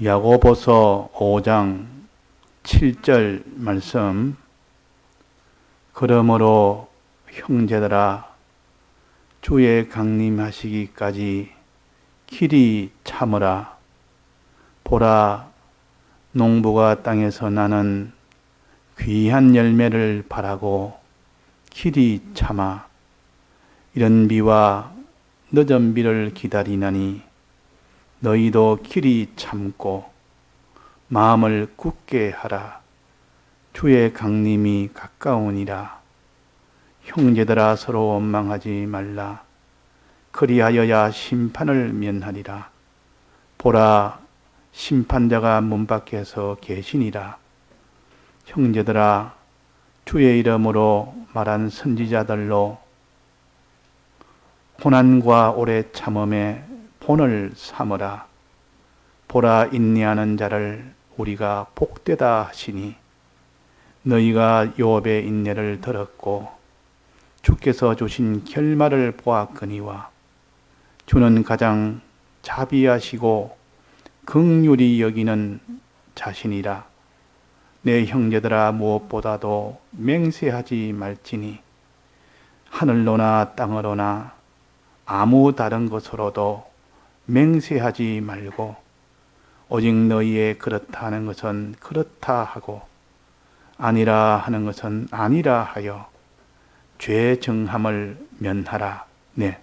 야고보서 5장 7절 말씀. 그러므로 형제들아 주의 강림하시기까지 길이 참으라. 보라, 농부가 땅에서 나는 귀한 열매를 바라고 길이 참아 이른 비와 늦은 비를 기다리나니 너희도 길이 참고 마음을 굳게 하라. 주의 강림이 가까우니라. 형제들아 서로 원망하지 말라. 그리하여야 심판을 면하리라. 보라, 심판자가 문 밖에서 계시니라. 형제들아 주의 이름으로 말한 선지자들로 고난과 오래 참음에 본을 삼으라. 보라, 인내하는 자를 우리가 복되다 하시니 너희가 욥의 인내를 들었고 주께서 주신 결말을 보았거니와 주는 가장 자비하시고 긍휼히 여기는 자신이라. 내 형제들아 무엇보다도 맹세하지 말지니 하늘로나 땅으로나 아무 다른 것으로도 맹세하지 말고 오직 너희의 그렇다 하는 것은 그렇다 하고 아니라 하는 것은 아니라 하여 죄 정함을 면하라. 네.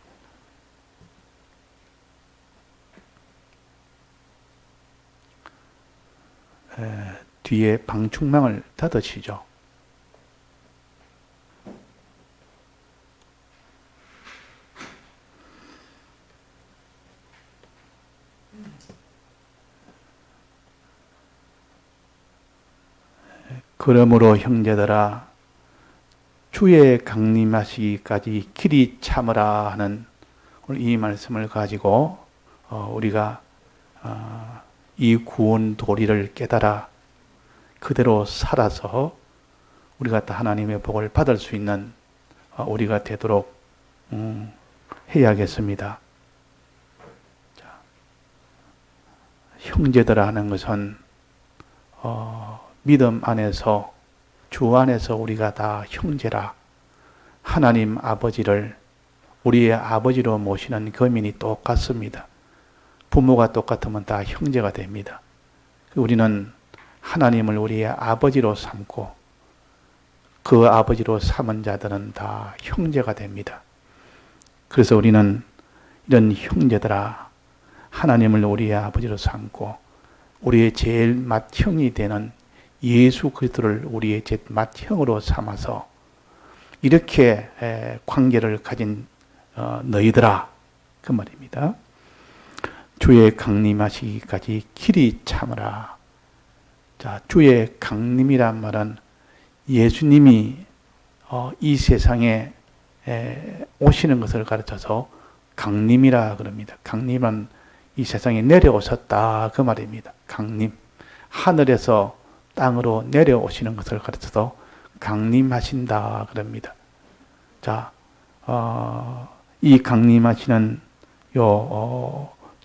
뒤에 방충망을 닫으시죠. 그러므로 형제들아 주의 강림하시기까지 길이 참으라 하는 오늘 이 말씀을 가지고 우리가 이 구원 도리를 깨달아 그대로 살아서 우리가 다 하나님의 복을 받을 수 있는 우리가 되도록 해야겠습니다. 자, 형제들 하는 것은 믿음 안에서 주 안에서 우리가 다 형제라. 하나님 아버지를 우리의 아버지로 모시는 거민이 똑같습니다. 부모가 똑같으면 다 형제가 됩니다. 우리는 하나님을 우리의 아버지로 삼고 그 아버지로 삼은 자들은 다 형제가 됩니다. 그래서 우리는 이런 형제들아 하나님을 우리의 아버지로 삼고 우리의 제일 맏형이 되는 예수 그리스도를 우리의 제 맏형으로 삼아서 이렇게 관계를 가진 너희들아 그 말입니다. 주의 강림하시기까지 길이 참으라. 자, 주의 강림이란 말은 예수님이 이 세상에 오시는 것을 가르쳐서 강림이라 그럽니다. 강림은 이 세상에 내려오셨다 그 말입니다. 강림, 하늘에서 땅으로 내려오시는 것을 가르쳐서 강림하신다 그럽니다. 자, 이 강림하시는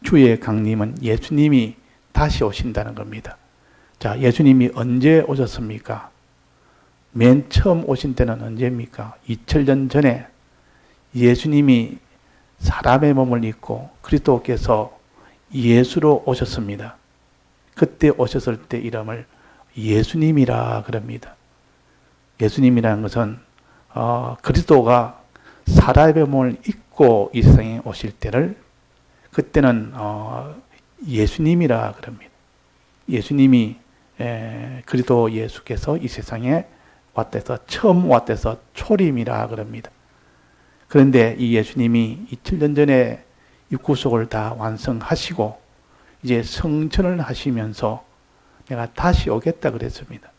주의 강림은 예수님이 다시 오신다는 겁니다. 자, 예수님이 언제 오셨습니까? 맨 처음 오신 때는 언제입니까? 2000년 전에 예수님이 사람의 몸을 입고 그리스도께서 예수로 오셨습니다. 그때 오셨을 때 이름을 예수님이라 그럽니다. 예수님이라는 것은 그리스도가 사람의 몸을 입고 이 세상에 오실 때를 그때는 예수님이라 그럽니다. 예수님이 그리스도 예수께서 이 세상에 왔대서 처음 왔대서 초림이라 그럽니다. 그런데 이 예수님이 2000년 전에 이 구속을 다 완성하시고 이제 성천을 하시면서 내가 다시 오겠다 그랬습니다.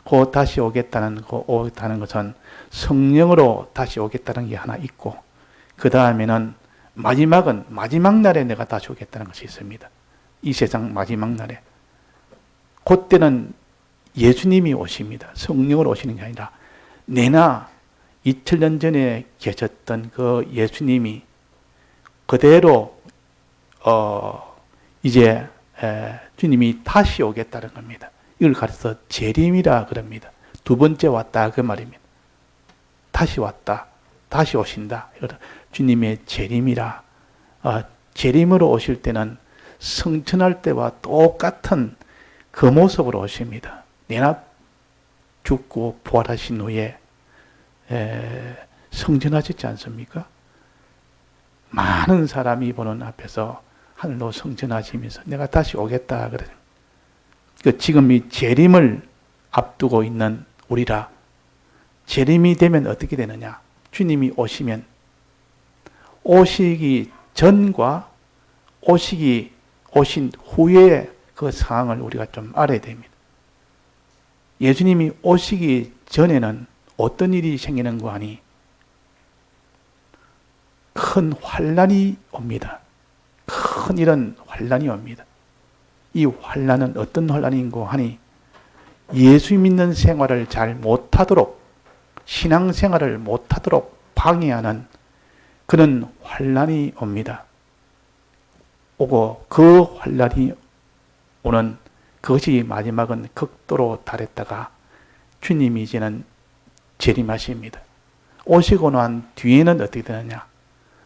그 다시 오겠다는 것은 성령으로 다시 오겠다는 게 하나 있고 그 다음에는 마지막 날에 내가 다시 오겠다는 것이 있습니다. 이 세상 마지막 날에. 그때는 예수님이 오십니다. 성령으로 오시는 게 아니라 내나 2000년 전에 계셨던 그 예수님이 그대로 이제 주님이 다시 오겠다는 겁니다. 이걸 가르쳐서 재림이라 그럽니다. 두 번째 왔다 그 말입니다. 다시 왔다, 다시 오신다. 주님의 재림이라. 재림으로 오실 때는 성천할 때와 똑같은 그 모습으로 오십니다. 내 앞 죽고 부활하신 후에 성전하시지 않습니까? 많은 사람이 보는 앞에서 하늘로 성전하시면서 내가 다시 오겠다 그래요. 지금 이 재림을 앞두고 있는 우리라. 재림이 되면 어떻게 되느냐? 주님이 오시면 오시기 전과 오신 후의 그 상황을 우리가 좀 알아야 됩니다. 예수님이 오시기 전에는 어떤 일이 생기는 거 아니? 큰 환란이 옵니다. 큰 이런 환란이 옵니다. 이 환란은 어떤 환란인고 하니 예수 믿는 생활을 잘 못하도록, 신앙생활을 못하도록 방해하는 그런 환란이 옵니다. 오고 그 환란이 오는 그것이 마지막은 극도로 달했다가 주님이 이제는 재림하십니다. 오시고 난 뒤에는 어떻게 되느냐?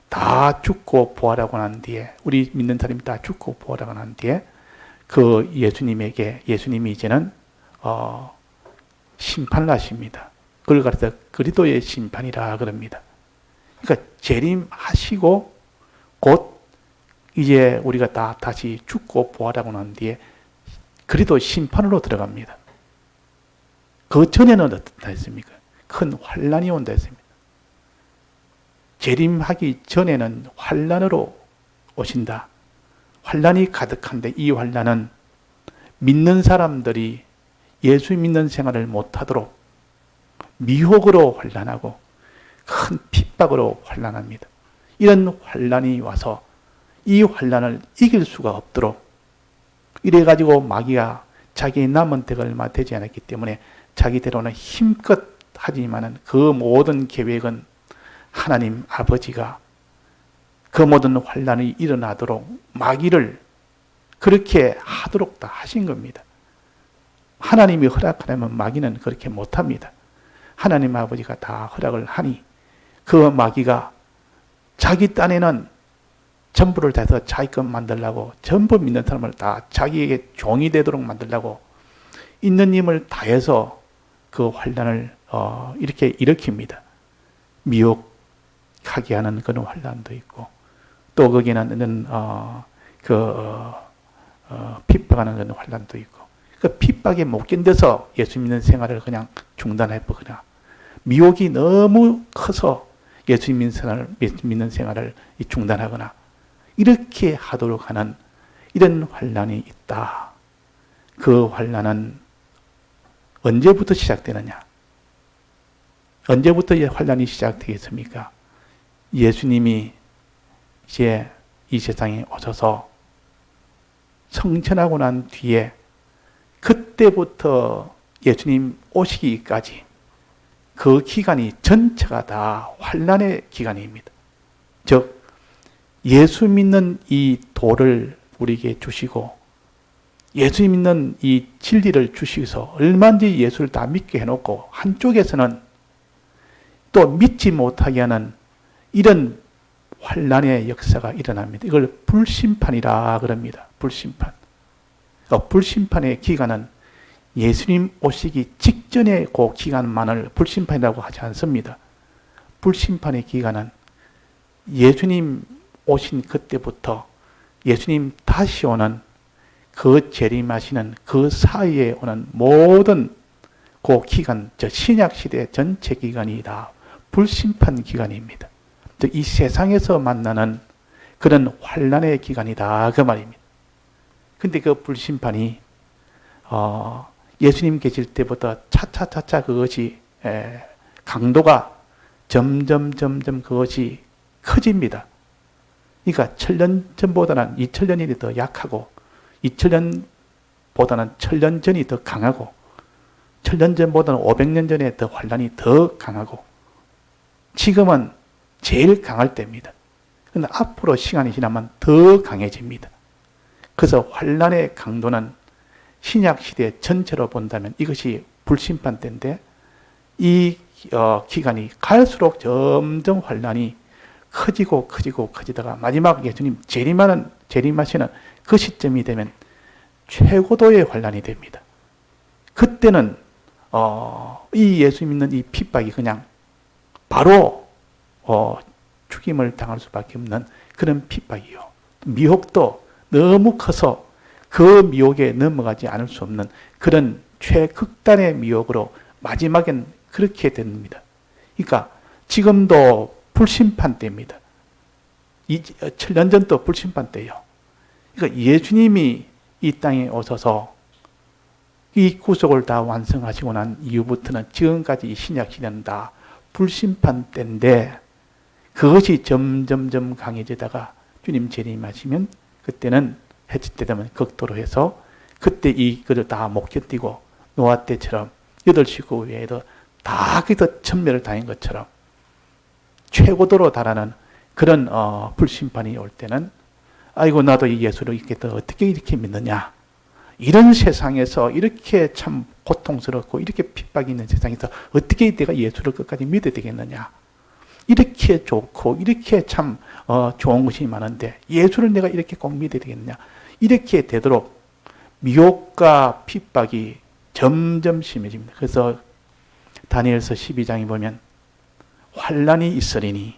다 죽고 부활하고 난 뒤에, 우리 믿는 사람이 다 죽고 부활하고 난 뒤에 그 예수님이 이제는 심판을 하십니다. 그걸 가르쳐 그리스도의 심판이라 그럽니다. 그러니까 재림하시고 곧 이제 우리가 다 다시 죽고 부활하고 난 뒤에 그리스도 심판으로 들어갑니다. 그 전에는 어떻다 했습니까? 큰 환란이 온다 했습니다. 재림하기 전에는 환란으로 오신다. 환란이 가득한데 이 환란은 믿는 사람들이 예수 믿는 생활을 못하도록 미혹으로 환란하고 큰 핍박으로 환란합니다. 이런 환란이 와서 이 환란을 이길 수가 없도록 이래가지고 마귀가 자기의 남은 때가 얼마 되지 않았기 때문에 자기대로는 힘껏 하지만은 그 모든 계획은 하나님 아버지가 그 모든 환란이 일어나도록 마귀를 그렇게 하도록 다 하신 겁니다. 하나님이 허락하려면 마귀는 그렇게 못합니다. 하나님 아버지가 다 허락을 하니 그 마귀가 자기 딴에는 전부를 다해서 자기 것 만들려고, 전부 믿는 사람을 다 자기에게 종이 되도록 만들려고 있는 힘을 다해서 그 환란을 이렇게 일으킵니다. 미혹하게 하는 그런 환란도 있고 또 거기는 핍박하는 그런 환란도 있고 그 핍박에 못 견뎌서 예수 믿는 생활을 그냥 중단해버거나 미혹이 너무 커서 예수 믿는 생활을 중단하거나 이렇게 하도록 하는 이런 환란이 있다. 그 환란은 언제부터 시작되느냐? 언제부터 환란이 시작되겠습니까? 예수님이 이제 이 세상에 오셔서 성천하고 난 뒤에 그때부터 예수님 오시기까지 그 기간이 전체가 다 환란의 기간입니다. 즉 예수 믿는 이 도를 우리에게 주시고 예수 믿는 이 진리를 주시고서 얼마든지 예수를 다 믿게 해놓고 한쪽에서는 또 믿지 못하게 하는 이런 환란의 역사가 일어납니다. 이걸 불심판이라 그럽니다. 불심판. 불심판의 기간은 예수님 오시기 직전의 그 기간만을 불심판이라고 하지 않습니다. 불심판의 기간은 예수님 오신 그때부터 예수님 다시 오는 그 재림하시는 그 사이에 오는 모든 그 기간, 저 신약시대 전체 기간이 다 불심판 기간입니다. 이 세상에서 만나는 그런 환란의 기간이다 그 말입니다. 근데 그 불심판이 예수님 계실 때보다 차차차차 그것이 강도가 점점 그것이 커집니다. 그러니까 1000년 전보다는 2000년이 더 약하고 2000년보다는 1000년 전이 더 강하고 1000년 전보다는 500년 전에 더 환란이 더 강하고 지금은 제일 강할 때입니다. 그런데 앞으로 시간이 지나면 더 강해집니다. 그래서 환란의 강도는 신약 시대 전체로 본다면 이것이 불심판 때인데 이 기간이 갈수록 점점 환란이 커지다가 마지막 예수님 재림하시는 그 시점이 되면 최고도의 환란이 됩니다. 그때는 이 예수 믿는 이 핍박이 그냥 바로 죽임을 당할 수밖에 없는 그런 핍박이요. 미혹도 너무 커서 그 미혹에 넘어가지 않을 수 없는 그런 최극단의 미혹으로 마지막엔 그렇게 됩니다. 그러니까 지금도 불심판 때입니다. 7년 전도 불심판 때예요. 그러니까 예수님이 이 땅에 오셔서 이 구속을 다 완성하시고 난 이후부터는 지금까지 이 신약 시대는 다 불심판 때인데 그것이 점점점 강해지다가 주님 재림하시면 그때는 해질 때 되면 극도로 해서 그때 이것을 다 못 견디고 노아 때처럼 8식구 외에도 다 거기서 전멸을 당한 것처럼 최고도로 달하는 그런 불심판이 올 때는 아이고 나도 이 예수를 어떻게 이렇게 믿느냐, 이런 세상에서 이렇게 참 고통스럽고 이렇게 핍박이 있는 세상에서 어떻게 내가 예수를 끝까지 믿어야 되겠느냐, 이렇게 좋고 이렇게 참 좋은 것이 많은데 예수를 내가 이렇게 꼭 믿어야 되겠느냐, 이렇게 되도록 미혹과 핍박이 점점 심해집니다. 그래서 다니엘서 12장에 보면 환란이 있으리니,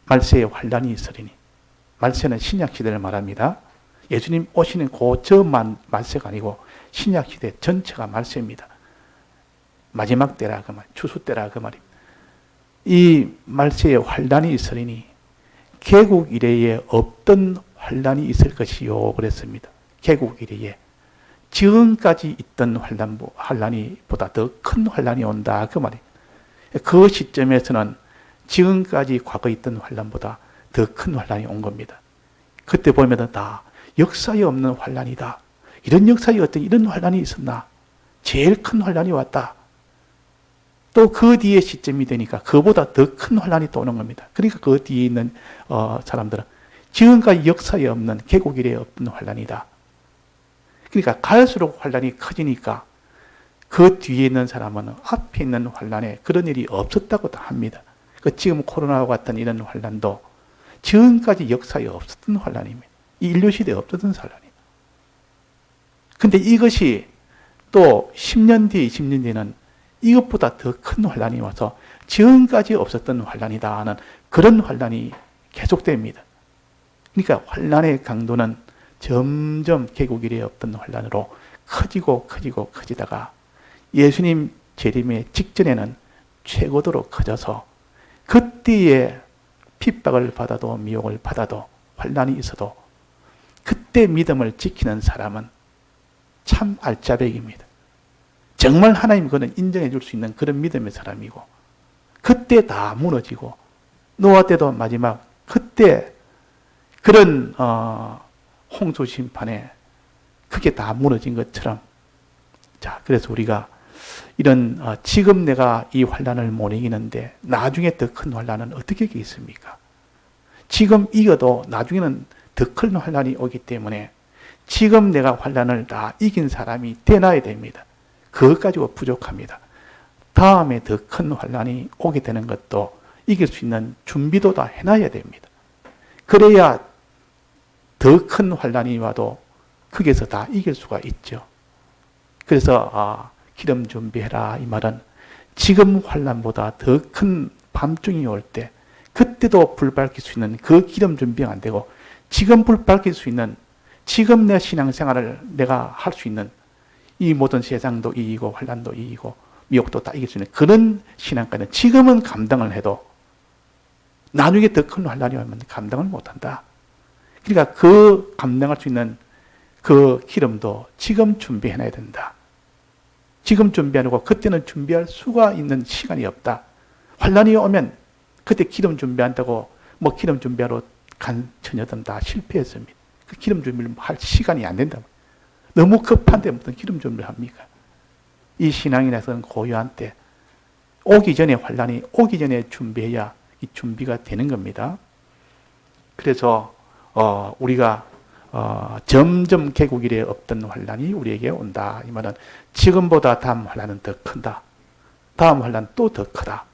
말세에 환란이 있으리니, 말세는 신약시대를 말합니다. 예수님 오시는 저 말세가 아니고 신약시대 전체가 말세입니다. 마지막 때라 그 말, 추수 때라 그 말입니다. 이 말세에 환란이 있으리니 개국 이래에 없던 환란이 있을 것이요 그랬습니다. 개국 이래에 지금까지 있던 환란이보다 더 큰 환란이 온다 그 말이에요. 그 시점에서는 지금까지 과거에 있던 환란보다 더 큰 환란이 온 겁니다. 그때 보면 다 역사에 없는 환란이다. 이런 역사에 어떤 이런 환란이 있었나? 제일 큰 환란이 왔다. 또 그 뒤에 시점이 되니까 그보다 더 큰 환란이 또 오는 겁니다. 그러니까 그 뒤에 있는 사람들은 지금까지 역사에 없는 개국 이래에 없는 환란이다. 그러니까 갈수록 환란이 커지니까 그 뒤에 있는 사람은 앞에 있는 환란에 그런 일이 없었다고 다 합니다. 지금 코로나와 같은 이런 환란도 지금까지 역사에 없었던 환란입니다. 이 인류 시대에 없었던 환란입니다. 근데 이것이 또 10년 뒤에 20년 뒤에는 이것보다 더 큰 환란이 와서 지금까지 없었던 환란이다 하는 그런 환란이 계속됩니다. 그러니까 환란의 강도는 점점 개국 이래에 없던 환란으로 커지다가 예수님 재림의 직전에는 최고도로 커져서 그때에 핍박을 받아도 미혹을 받아도 환란이 있어도 그때 믿음을 지키는 사람은 참 알짜배기입니다. 정말 하나님 그는 인정해 줄 수 있는 그런 믿음의 사람이고 그때 다 무너지고 노아 때도 마지막 그때 그런 홍수 심판에 그게 다 무너진 것처럼, 자 그래서 우리가 이런 지금 내가 이 환란을 못 이기는데 나중에 더 큰 환란은 어떻게 이기겠습니까? 지금 이겨도 나중에는 더 큰 환란이 오기 때문에 지금 내가 환란을 다 이긴 사람이 되놔야 됩니다. 그것 가지고 부족합니다. 다음에 더 큰 환란이 오게 되는 것도 이길 수 있는 준비도 다 해놔야 됩니다. 그래야 더 큰 환란이 와도 거기에서 다 이길 수가 있죠. 그래서 기름 준비해라 이 말은 지금 환란보다 더 큰 밤중이 올 때 그때도 불 밝힐 수 있는 그 기름 준비가 안 되고 지금 불 밝힐 수 있는 지금 내 신앙생활을 내가 할 수 있는 이 모든 세상도 이기고 환란도 이기고 미혹도 다 이길 수 있는 그런 신앙까지는 지금은 감당을 해도 나중에 더 큰 환란이 오면 감당을 못한다. 그러니까 그 감당할 수 있는 그 기름도 지금 준비해놔야 된다. 지금 준비하고 그때는 준비할 수가 있는 시간이 없다. 환란이 오면 그때 기름 준비한다고 기름 준비하러 간 처녀들은 다 실패했습니다. 그 기름 준비를 할 시간이 안 된다. 너무 급한데 무슨 기름 준비를 합니까? 이 신앙인에서는 고요한 때 오기 전에 환란이 오기 전에 준비해야 이 준비가 되는 겁니다. 그래서 우리가 점점 개국일에 없던 환란이 우리에게 온다. 이 말은 지금보다 다음 환란은 더 큰다. 다음 환란 또 더 크다.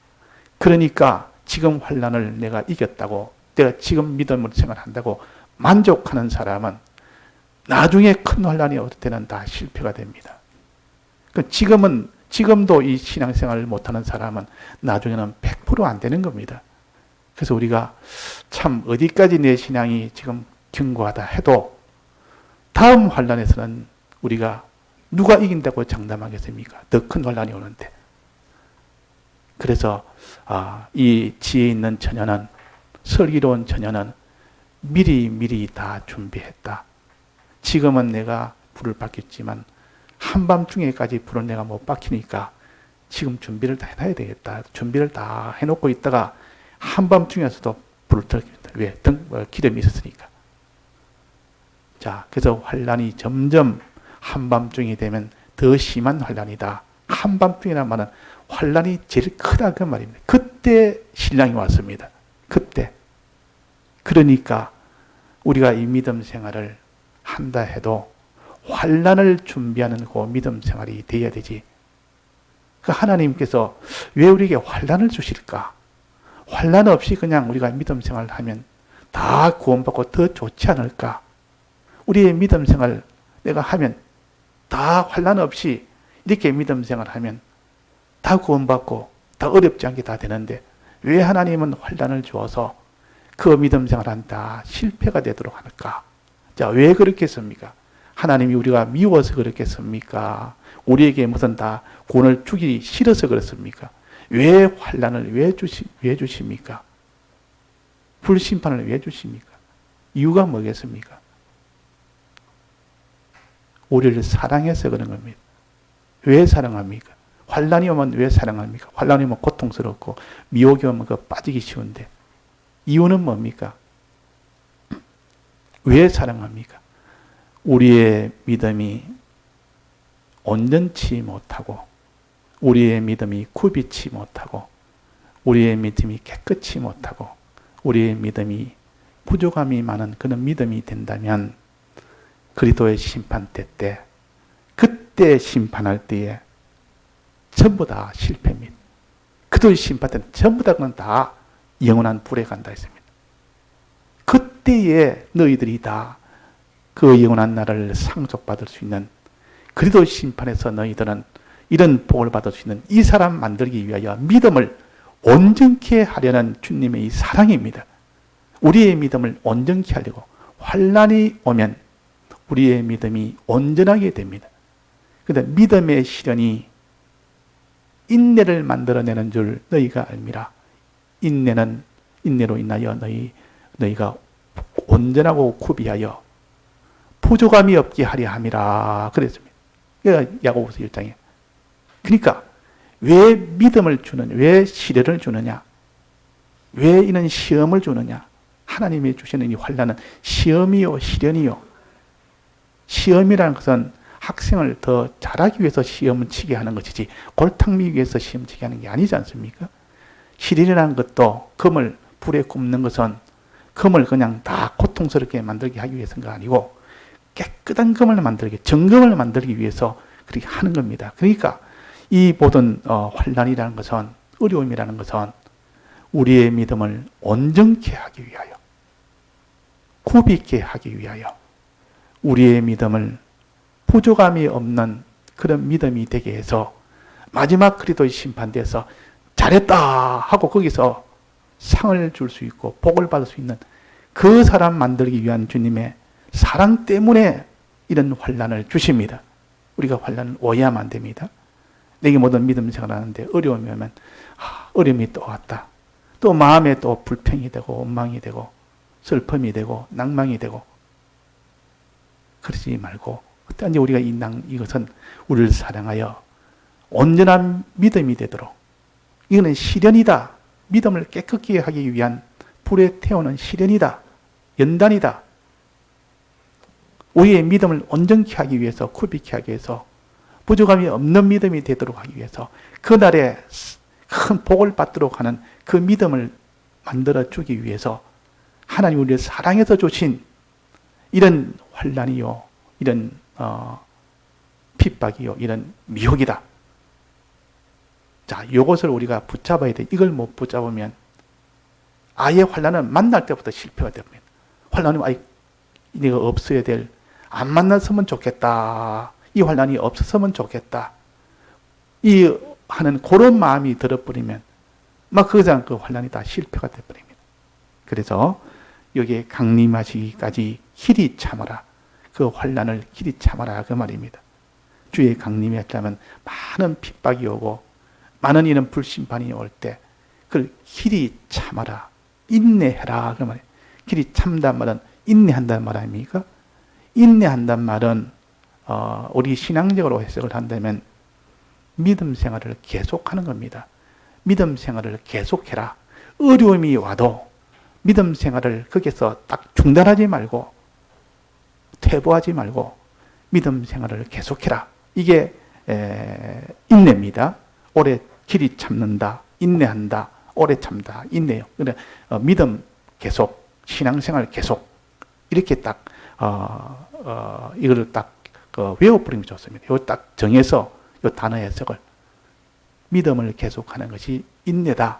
그러니까 지금 환란을 내가 이겼다고, 내가 지금 믿음으로 생활한다고 만족하는 사람은 나중에 큰 환란이 올 때는 다 실패가 됩니다. 지금도 이 신앙생활을 못하는 사람은 나중에는 100% 안 되는 겁니다. 그래서 우리가 참 어디까지 내 신앙이 지금 견고하다 해도 다음 환란에서는 우리가 누가 이긴다고 장담하겠습니까? 더 큰 환란이 오는데. 그래서 이 지혜 있는 처녀는, 슬기로운 처녀는 미리 다 준비했다. 지금은 내가 불을 밝혔지만 한밤중에까지 불을 내가 못 밝히니까 지금 준비를 다 해놔야 되겠다. 준비를 다 해놓고 있다가 한밤중에서도 불을 들킵니다. 왜? 기름이 있었으니까. 자, 그래서 환란이 점점 한밤중이 되면 더 심한 환란이다. 한밤중이라는 말은 환란이 제일 크다 그 말입니다. 그때 신랑이 왔습니다. 그때. 그러니까 우리가 이 믿음 생활을 한다 해도 환란을 준비하는 그 믿음 생활이 되어야 되지. 그 하나님께서 왜 우리에게 환란을 주실까? 환란 없이 그냥 우리가 믿음 생활을 하면 다 구원받고 더 좋지 않을까? 우리의 믿음 생활 내가 하면 다 환란 없이 이렇게 믿음 생활을 하면 다 구원받고 다 어렵지 않게 다 되는데 왜 하나님은 환란을 주어서 그 믿음 생활은 다 실패가 되도록 할까? 자, 왜 그렇겠습니까? 하나님이 우리가 미워서 그렇겠습니까? 우리에게 무슨 다 구원을 주기 싫어서 그렇습니까? 왜 환란을 왜 주십니까? 불심판을 왜 주십니까? 이유가 뭐겠습니까? 우리를 사랑해서 그런 겁니다. 왜 사랑합니까? 환란이 오면 왜 사랑합니까? 환란이 오면 고통스럽고 미혹이 오면 빠지기 쉬운데 이유는 뭡니까? 왜 사랑합니까? 우리의 믿음이 온전치 못하고 우리의 믿음이 굽이지 못하고 우리의 믿음이 깨끗이 못하고 우리의 믿음이 부족함이 많은 그런 믿음이 된다면 그리스도의 심판대 때 그때 심판할 때에 전부 다 실패입니다. 그리스도의 심판 때는 전부 다 영원한 불에 간다 했습니다. 그때에 너희들이 다 그 영원한 나라를 상속받을 수 있는 그리스도의 심판에서 너희들은 이런 복을 받을 수 있는 이 사람 만들기 위하여 믿음을 온전케 하려는 주님의 이 사랑입니다. 우리의 믿음을 온전케 하려고 환란이 오면 우리의 믿음이 온전하게 됩니다. 그런데 믿음의 시련이 인내를 만들어내는 줄 너희가 알미라. 인내로 인하여 너희가 온전하고 구비하여 부족함이 없게 하려 함이라 그랬습니다. 야고보서 1장에. 그러니까 왜 믿음을 주느냐? 왜 시련을 주느냐? 왜 이런 시험을 주느냐? 하나님이 주시는 이 환난은 시험이요 시련이요. 시험이라는 것은 학생을 더 잘하기 위해서 시험을 치게 하는 것이지 골탕미 위해서 시험 치게 하는 게 아니지 않습니까? 시련이라는 것도 금을 불에 굽는 것은 금을 그냥 다 고통스럽게 만들게 하기 위해서가 아니고 깨끗한 금을 만들기, 정금을 만들기 위해서 그렇게 하는 겁니다. 그러니까 이 모든 환난이라는 것은, 어려움이라는 것은 우리의 믿음을 온전케 하기 위하여, 굽있게 하기 위하여, 우리의 믿음을 부족함이 없는 그런 믿음이 되게 해서 마지막 그리스도의 심판대에서 잘했다 하고 거기서 상을 줄 수 있고 복을 받을 수 있는 그 사람 만들기 위한 주님의 사랑 때문에 이런 환난을 주십니다. 우리가 환난을 오해하면 안 됩니다. 내게 모든 믿음 생활하는데 어려움이 오면 어려움이 또 왔다. 또 마음에 또 불평이 되고 원망이 되고 슬픔이 되고 낭망이 되고 그러지 말고 어떤지 우리가 이것은 우리를 사랑하여 온전한 믿음이 되도록 이거는 시련이다. 믿음을 깨끗게 하기 위한 불에 태우는 시련이다. 연단이다. 우리의 믿음을 온전케 하기 위해서, 굽이게 하기 위해서, 부족함이 없는 믿음이 되도록 하기 위해서 그날에 큰 복을 받도록 하는 그 믿음을 만들어 주기 위해서 하나님 우리를 사랑해서 주신 이런 환난이요, 이런 핍박이요, 이런 미혹이다. 자, 이것을 우리가 붙잡아야 돼. 이걸 못 붙잡으면 아예 환난은 만날 때부터 실패가 됩니다. 환난은 아예 네가 없어야 될, 안 만났으면 좋겠다. 이 환난이 없었으면 좋겠다. 이 하는 그런 마음이 들어버리면 막 그냥 그 환난이 다 실패가 돼버립니다. 그래서 여기에 강림하시기까지 길이 참아라. 그 환난을 길이 참아라 그 말입니다. 주의 강림이 했다면 많은 핍박이 오고 많은 이런 불심판이 올 때 그걸 길이 참아라. 인내해라 그 말이에요. 길이 참단 말은 인내한다는 말 아닙니까? 인내한다는 말은 우리 신앙적으로 해석을 한다면 믿음 생활을 계속하는 겁니다. 믿음 생활을 계속해라. 어려움이 와도 믿음 생활을 거기서 딱 중단하지 말고 퇴보하지 말고 믿음 생활을 계속해라. 이게 인내입니다. 오래 길이 참는다. 인내한다. 오래 참다. 인내요. 그래 믿음 계속, 신앙생활 계속 이렇게 딱 이거를 딱 외워버리면 좋습니다. 이거 딱 정해서 이 단어 해석을 믿음을 계속하는 것이 인내다.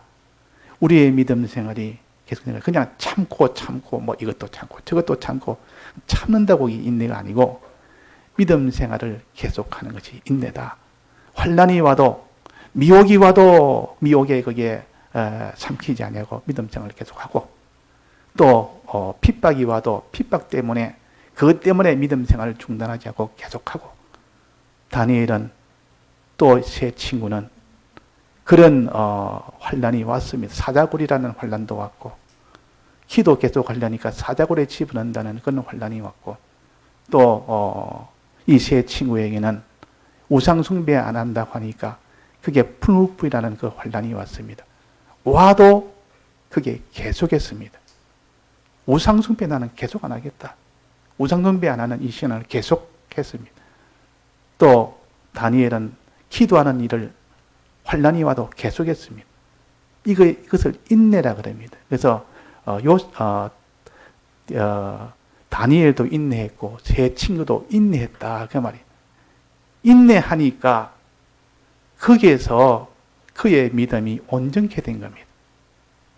우리의 믿음 생활이 계속 그냥 참고 뭐 이것도 참고 저것도 참고 참는다고 인내가 아니고 믿음 생활을 계속하는 것이 인내다. 환난이 와도 미혹이 와도 미혹에 거기에 삼키지 아니하고 믿음 생활을 계속하고 또 핍박이 와도 핍박 때문에 그것 때문에 믿음 생활을 중단하지 않고 계속하고 다니엘은 또 세 친구는 그런 환난이 왔습니다. 사자굴이라는 환난도 왔고 기도 계속 하려니까 사자굴에 집어넣는다는 그런 환난이 왔고 또 이 세 친구에게는 우상 숭배 안 한다고 하니까 그게 풀무불이라는 그 환난이 왔습니다. 와도 그게 계속했습니다. 우상 숭배 나는 계속 안 하겠다. 우상 숭배 안 하는 이 신앙을 계속했습니다. 또 다니엘은 기도하는 일을 환난이 와도 계속했습니다. 이것을 인내라 그럽니다. 그래서 다니엘도 인내했고 세 친구도 인내했다 그 말이에요. 인내하니까 거기에서 그의 믿음이 온전케 된 겁니다.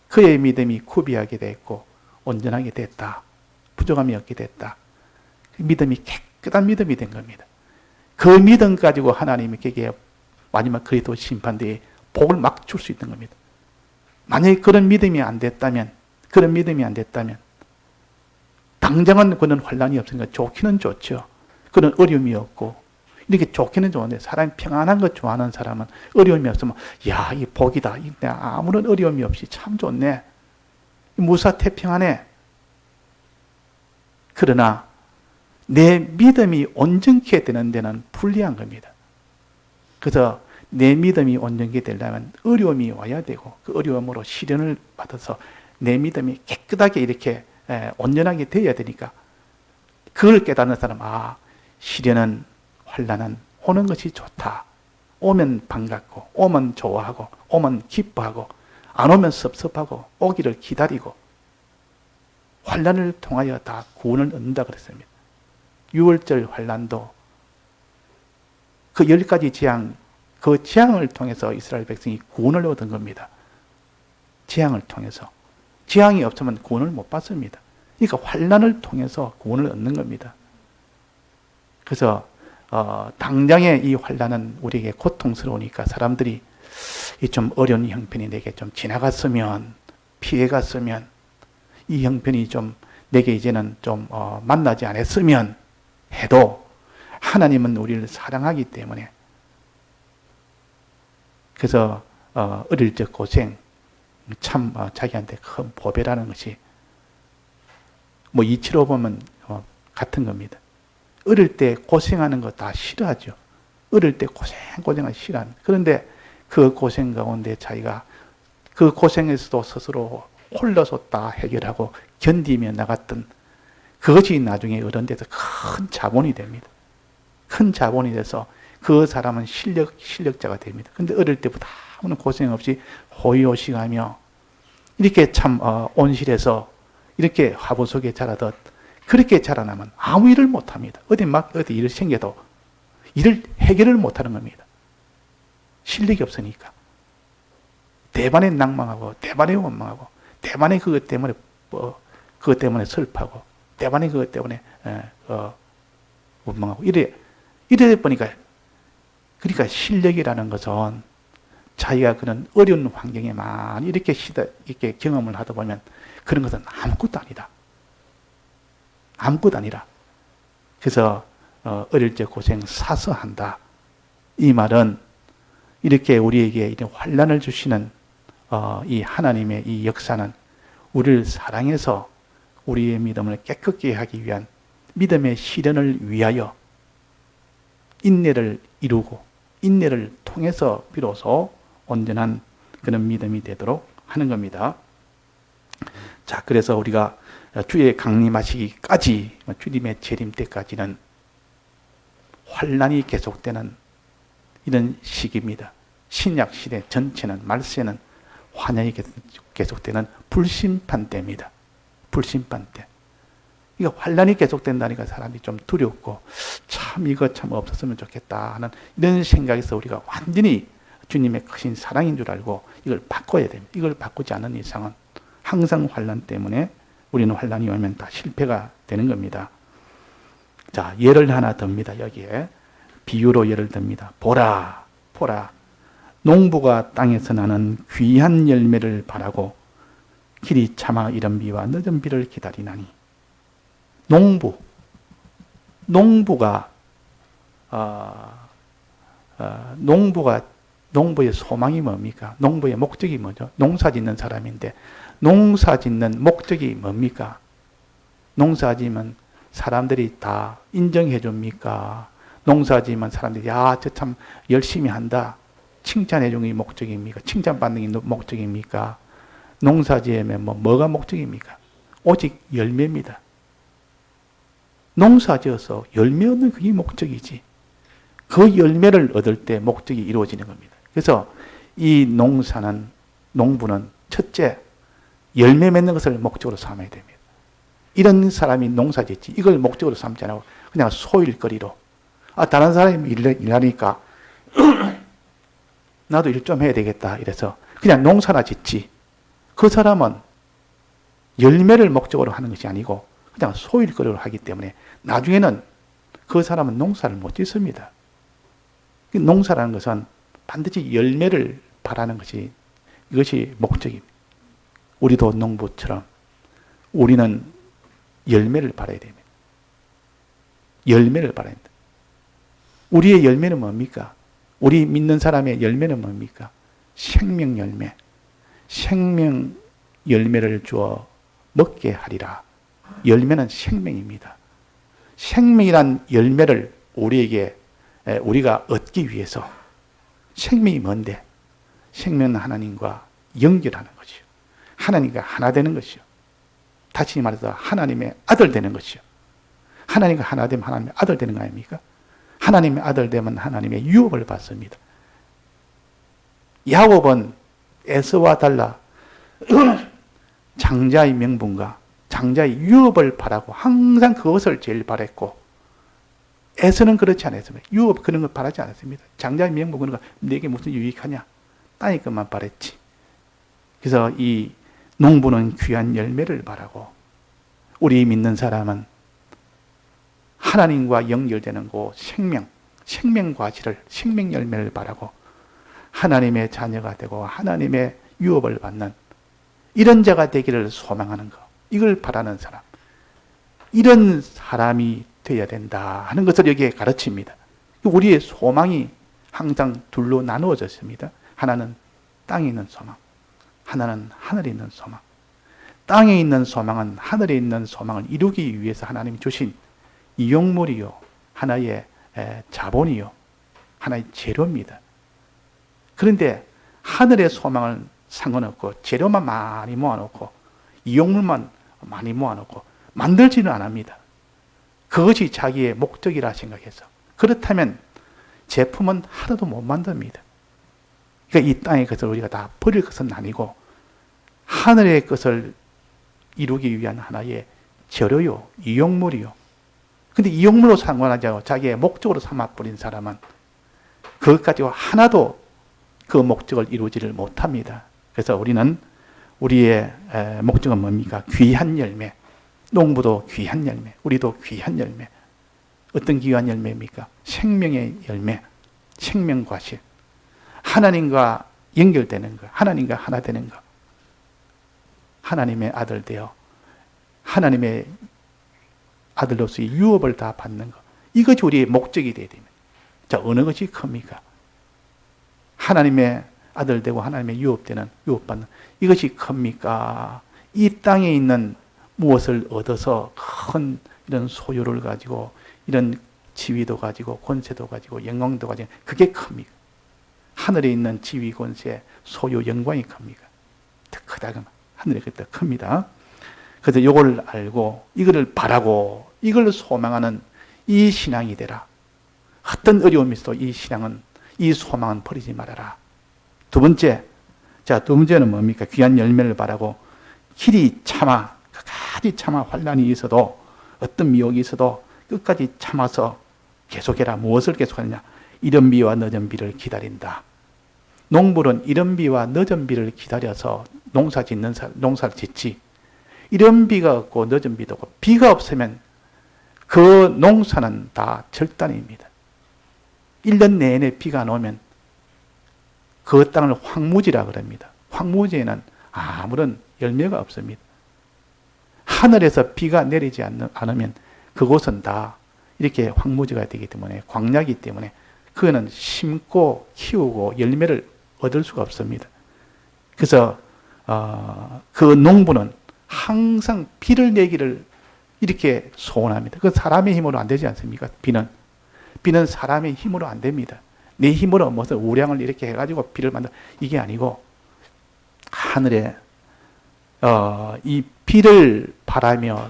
그의 믿음이 구비하게 됐고 온전하게 됐다. 부족함이 없게 됐다. 믿음이 깨끗한 믿음이 된 겁니다. 그 믿음 가지고 하나님이 그에게 마지막 그리스도 심판대에 복을 막 줄 수 있는 겁니다. 만약에 그런 믿음이 안 됐다면 당장은 그는 환난이 없으니까 좋기는 좋죠. 그는 어려움이 없고 이렇게 좋기는 좋은데 사람이 평안한 것 좋아하는 사람은 어려움이 없으면 야, 이 복이다. 아무런 어려움이 없이 참 좋네. 무사태평하네. 그러나 내 믿음이 온전케 되는 데는 불리한 겁니다. 그래서 내 믿음이 온전케 되려면 어려움이 와야 되고 그 어려움으로 시련을 받아서 내 믿음이 깨끗하게 이렇게 온전하게 되어야 되니까 그걸 깨닫는 사람, 시련은 환난은 오는 것이 좋다. 오면 반갑고 오면 좋아하고 오면 기뻐하고 안 오면 섭섭하고 오기를 기다리고 환난을 통하여 다 구원을 얻는다 그랬습니다. 6월절 환난도 그 10가지 재앙, 그 재앙을 통해서 이스라엘 백성이 구원을 얻은 겁니다. 재앙을 통해서. 재앙이 없으면 구원을 못 받습니다. 그러니까 환난을 통해서 구원을 얻는 겁니다. 그래서 당장의 이 환난은 우리에게 고통스러우니까 사람들이 이 좀 어려운 형편이 내게 좀 지나갔으면, 피해갔으면, 이 형편이 좀 내게 이제는 좀 만나지 않았으면 해도 하나님은 우리를 사랑하기 때문에 그래서 어릴 적 고생 참 자기한테 큰 보배라는 것이 뭐 이치로 보면 같은 겁니다. 어릴 때 고생하는 거 다 싫어하죠. 어릴 때 고생하기 싫어하는. 그런데 그 고생 가운데 자기가 그 고생에서도 스스로 홀려서 다 해결하고 견디며 나갔던 그것이 나중에 어른돼서 큰 자본이 됩니다. 큰 자본이 돼서 그 사람은 실력자가 됩니다. 근데 어릴 때부터 아무런 고생 없이 호의호식하며 이렇게 참 온실에서 이렇게 화보 속에 자라듯 그렇게 자라나면 아무 일을 못합니다. 어디 일을 생겨도 일을 해결을 못하는 겁니다. 실력이 없으니까. 대반에 낭망하고, 대반에 원망하고, 대반에 그것 때문에 슬퍼하고, 대반에 그것 때문에 원망하고, 이래 보니까, 그러니까 실력이라는 것은 자기가 그런 어려운 환경에 많이 이렇게 경험을 하다 보면 그런 것은 아무것도 아니다. 아무것도 아니라. 그래서 어릴 적 고생 사서 한다. 이 말은 이렇게 우리에게 이런 환난을 주시는 이 하나님의 이 역사는 우리를 사랑해서 우리의 믿음을 깨끗게 하기 위한 믿음의 실현을 위하여 인내를 이루고 인내를 통해서 비로소 온전한 그런 믿음이 되도록 하는 겁니다. 자, 그래서 우리가 주의 강림하시기까지, 주님의 재림 때까지는 환난이 계속되는 이런 시기입니다. 신약 시대 전체는, 말세는 환난이 계속되는 불심판 때입니다. 불심판 때. 그러니까 환난이 계속된다니까 사람이 좀 두렵고, 참 이거 참 없었으면 좋겠다 하는 이런 생각에서 우리가 완전히 주님의 크신 사랑인 줄 알고 이걸 바꿔야 됩니다. 이걸 바꾸지 않은 이상은 항상 환난 때문에 우리는 환난이 오면 다 실패가 되는 겁니다. 자, 예를 하나 듭니다. 여기에 비유로 예를 듭니다. 보라, 농부가 땅에서 나는 귀한 열매를 바라고 길이 참아 이른 비와 늦은 비를 기다리나니. 농부의 소망이 뭡니까? 농부의 목적이 뭐죠? 농사 짓는 사람인데 농사 짓는 목적이 뭡니까? 농사 지으면 사람들이 다 인정해 줍니까? 농사 지으면 사람들이 야, 저 참 열심히 한다. 칭찬해 주는 게 목적입니까? 칭찬받는 게 목적입니까? 농사 지으면 뭐가 목적입니까? 오직 열매입니다. 농사 지어서 열매 얻는 그게 목적이지. 그 열매를 얻을 때 목적이 이루어지는 겁니다. 그래서 이 농부는 첫째, 열매 맺는 것을 목적으로 삼아야 됩니다. 이런 사람이 농사 짓지, 이걸 목적으로 삼지 않고 그냥 소일거리로, 다른 사람이 일하니까 나도 일 좀 해야 되겠다 이래서 그냥 농사나 짓지. 그 사람은 열매를 목적으로 하는 것이 아니고 그냥 소일거리로 하기 때문에 나중에는 그 사람은 농사를 못 짓습니다. 농사라는 것은 반드시 열매를 바라는 것이, 이것이 목적입니다. 우리도 농부처럼 우리는 열매를 바라야 됩니다. 열매를 바라야 됩니다. 우리의 열매는 뭡니까? 우리 믿는 사람의 열매는 뭡니까? 생명 열매. 생명 열매를 주어 먹게 하리라. 열매는 생명입니다. 생명이란 열매를 우리가 얻기 위해서, 생명이 뭔데? 생명은 하나님과 연결하는 것이요. 하나님과 하나 되는 것이요. 다시 말해서 하나님의 아들 되는 것이요. 하나님과 하나 되면 하나님의 아들 되는 거 아닙니까? 하나님의 아들 되면 하나님의 유업을 받습니다. 야곱은 에서와 달라 장자의 명분과 장자의 유업을 바라고 항상 그것을 제일 바랬고, 에서는 그렇지 않았습니다. 유업 그런 걸 바라지 않았습니다. 장자의 명분 그런 거 내게 무슨 유익하냐? 땅의 것만 바랬지. 그래서 이 농부는 귀한 열매를 바라고, 우리 믿는 사람은 하나님과 연결되는 그 생명 과실을, 생명 열매를 바라고 하나님의 자녀가 되고 하나님의 유업을 받는 이런 자가 되기를 소망하는 것, 이걸 바라는 사람, 이런 사람이 되어야 된다 하는 것을 여기에 가르칩니다. 우리의 소망이 항상 둘로 나누어졌습니다. 하나는 땅에 있는 소망, 하나는 하늘에 있는 소망. 땅에 있는 소망은 하늘에 있는 소망을 이루기 위해서 하나님이 주신 이용물이요, 하나의 자본이요, 하나의 재료입니다. 그런데 하늘의 소망은 상관없고 재료만 많이 모아놓고 이용물만 많이 모아놓고 만들지는 않습니다. 그것이 자기의 목적이라 생각해서. 그렇다면 제품은 하나도 못 만듭니다. 그러니까 이 땅의 것을 우리가 다 버릴 것은 아니고 하늘의 것을 이루기 위한 하나의 재료요, 이용물이요. 근데 이용물로 상관하지 않고 자기의 목적으로 삼아버린 사람은 그것 가지고 하나도 그 목적을 이루지를 못합니다. 그래서 우리는 우리의 목적은 뭡니까? 귀한 열매. 농부도 귀한 열매, 우리도 귀한 열매. 어떤 귀한 열매입니까? 생명의 열매, 생명과실. 하나님과 연결되는 것, 하나님과 하나 되는 것. 하나님의 아들 되어 하나님의 아들로서의 유업을 다 받는 것. 이것이 우리의 목적이 되어야 됩니다. 자, 어느 것이 큽니까? 하나님의 아들 되고 하나님의 유업되는, 유업받는 이것이 큽니까? 이 땅에 있는 무엇을 얻어서 큰 이런 소유를 가지고 이런 지위도 가지고 권세도 가지고 영광도 가지고 그게 큽니까? 하늘에 있는 지위, 권세, 소유, 영광이 큽니까? 더 크다가 하늘에 더 큽니다. 그래서 이걸 알고 이거를 바라고 이걸 소망하는 이 신앙이 되라. 어떤 어려움이 있어도 이 신앙은, 이 소망은 버리지 말아라. 두 번째, 자, 두 번째는 뭡니까? 귀한 열매를 바라고 길이 참아, 끝까지 참아 환난이 있어도 어떤 미혹이 있어도 끝까지 참아서 계속해라. 무엇을 계속하느냐? 이른 비와 늦은 비를 기다린다. 농부는 이른 비와 늦은 비를 기다려서 농사를 짓지. 이른 비가 없고 늦은 비도 없고 비가 없으면 그 농사는 다 절단입니다. 1년 내내 비가 안 오면 그 땅을 황무지라 그럽니다. 황무지에는 아무런 열매가 없습니다. 하늘에서 비가 내리지 않으면 그곳은 다 이렇게 황무지가 되기 때문에, 광야이기 때문에 그거는 심고 키우고 열매를 얻을 수가 없습니다. 그래서 그 농부는 항상 비를 내기를 이렇게 소원합니다. 그 사람의 힘으로 안 되지 않습니까? 비는 사람의 힘으로 안 됩니다. 내 힘으로 무슨 우량을 이렇게 해가지고 비를 만들, 이게 아니고 하늘에 이 비를 바라며